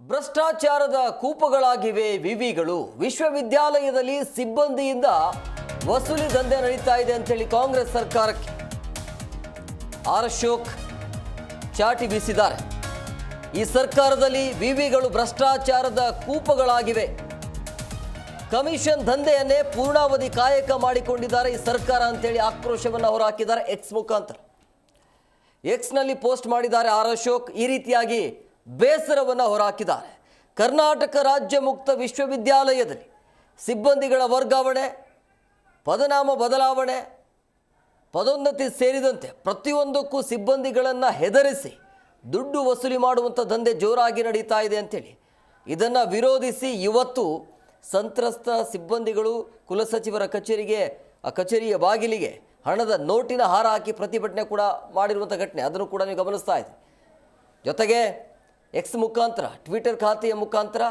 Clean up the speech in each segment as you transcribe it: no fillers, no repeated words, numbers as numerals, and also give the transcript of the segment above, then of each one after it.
ಭ್ರಷ್ಟಾಚಾರದ ಕೂಪಗಳಾಗಿವೆ ವಿವಿಗಳು. ವಿಶ್ವವಿದ್ಯಾಲಯದಲ್ಲಿ ಸಿಬ್ಬಂದಿಯಿಂದ ವಸೂಲಿ ದಂಧೆ ನಡೀತಾ ಇದೆ ಅಂತೇಳಿ ಕಾಂಗ್ರೆಸ್ ಸರ್ಕಾರಕ್ಕೆ ಆರ್ ಅಶೋಕ್ ಚಾಟಿ ಬೀಸಿದ್ದಾರೆ. ಈ ಸರ್ಕಾರದಲ್ಲಿ ವಿವಿಗಳು ಭ್ರಷ್ಟಾಚಾರದ ಕೂಪಗಳಾಗಿವೆ. ಕಮಿಷನ್ ದಂಧೆಯನ್ನೇ ಪೂರ್ಣಾವಧಿ ಕಾಯಕ ಮಾಡಿಕೊಂಡಿದ್ದಾರೆ ಈ ಸರ್ಕಾರ ಅಂತೇಳಿ ಆಕ್ರೋಶವನ್ನು ಹೊರಹಾಕಿದ್ದಾರೆ ಎಕ್ಸ್ ಮುಖಾಂತರ. ಎಕ್ಸ್ನಲ್ಲಿ ಪೋಸ್ಟ್ ಮಾಡಿದ್ದಾರೆ ಆರ್ ಅಶೋಕ್. ಈ ರೀತಿಯಾಗಿ ಬೇಸರವನ್ನು ಹೊರಹಾಕಿದ್ದಾರೆ. ಕರ್ನಾಟಕ ರಾಜ್ಯ ಮುಕ್ತ ವಿಶ್ವವಿದ್ಯಾಲಯದಲ್ಲಿ ಸಿಬ್ಬಂದಿಗಳ ವರ್ಗಾವಣೆ, ಪದನಾಮ ಬದಲಾವಣೆ, ಪದೋನ್ನತಿ ಸೇರಿದಂತೆ ಪ್ರತಿಯೊಂದಕ್ಕೂ ಸಿಬ್ಬಂದಿಗಳನ್ನು ಹೆದರಿಸಿ ದುಡ್ಡು ವಸೂಲಿ ಮಾಡುವಂಥ ದಂಧೆ ಜೋರಾಗಿ ನಡೀತಾ ಇದೆ ಅಂತೇಳಿ ಇದನ್ನು ವಿರೋಧಿಸಿ ಇವತ್ತು ಸಂತ್ರಸ್ತ ಸಿಬ್ಬಂದಿಗಳು ಕುಲಸಚಿವರ ಕಚೇರಿಯ ಬಾಗಿಲಿಗೆ ಹಣದ ನೋಟಿನ ಹಾರ ಹಾಕಿ ಪ್ರತಿಭಟನೆ ಕೂಡ ಮಾಡಿರುವಂಥ ಘಟನೆ, ಅದನ್ನು ಕೂಡ ನೀವು ಗಮನಿಸ್ತಾ ಇದ್ದೀವಿ. ಜೊತೆಗೆ ಎಕ್ಸ್ ಮುಖಾಂತರ, ಟ್ವಿಟರ್ ಖಾತೆಯ ಮುಖಾಂತರ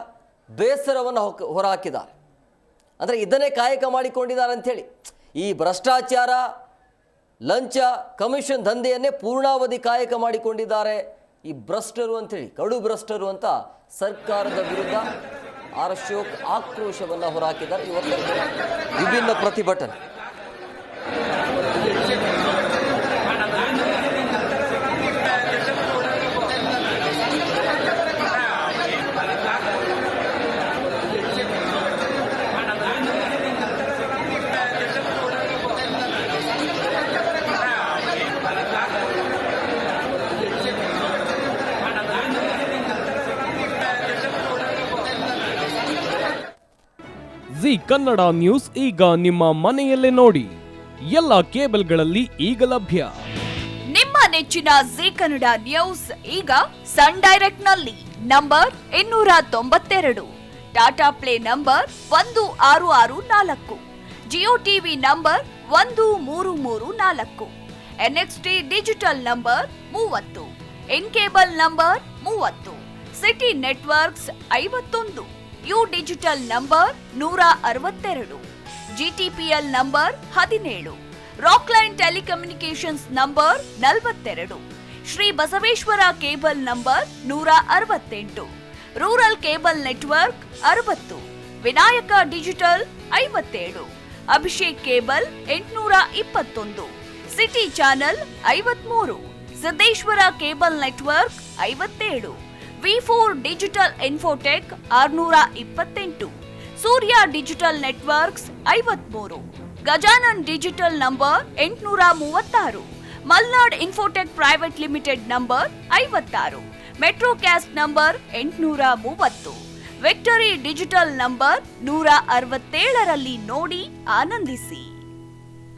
ಬೇಸರವನ್ನು ಹೊರಹಾಕಿದ್ದಾರೆ. ಅಂದರೆ ಇದನ್ನೇ ಕಾಯಕ ಮಾಡಿಕೊಂಡಿದ್ದಾರೆ ಅಂಥೇಳಿ. ಈ ಭ್ರಷ್ಟಾಚಾರ, ಲಂಚ, ಕಮಿಷನ್ ದಂಧೆಯನ್ನೇ ಪೂರ್ಣಾವಧಿ ಕಾಯಕ ಮಾಡಿಕೊಂಡಿದ್ದಾರೆ ಈ ಭ್ರಷ್ಟರು ಅಂಥೇಳಿ, ಕಡು ಭ್ರಷ್ಟರು ಅಂತ ಸರ್ಕಾರದ ವಿರುದ್ಧ ಆರ್ ಅಶೋಕ್ ಆಕ್ರೋಶವನ್ನು ಹೊರಹಾಕಿದ್ದಾರೆ. ಇವತ್ತು ವಿಭಿನ್ನ ಪ್ರತಿಭಟನೆ. ಜಿ ಕನ್ನಡ ನ್ಯೂಸ್ ಈಗ ನಿಮ್ಮ ಮನೆಯಲ್ಲೇ ನೋಡಿ. ಎಲ್ಲ ಕೇಬಲ್ಗಳಲ್ಲಿ ಈಗ ಲಭ್ಯ. ನಿಮ್ಮ ನೆಚ್ಚಿನ ಜಿ ಕನ್ನಡ ನ್ಯೂಸ್ ಈಗ ಸನ್ ಡೈರೆಕ್ಟ್ ನಲ್ಲಿ number 292, Tata Play number 1664, Jio TV number 1334, NXT digital number 30, in cable number 30, city networks 51, U digital number 162, GTPL number 17, Rockline telecommunications number 42, Shri Basaveshwara cable number 168, rural cable network 60, Vinayaka digital 57, Abhishek cable 821, city channel 53, Siddeshwara cable network 57, ವಿ4 digital infotech 628, Surya digital networks 53, Gajanan digital number 836, Malnad infotech private limited number 56, metrocast number 830, victory digital number 167ರಲ್ಲಿ ನೋಡಿ ಆನಂದಿಸಿ.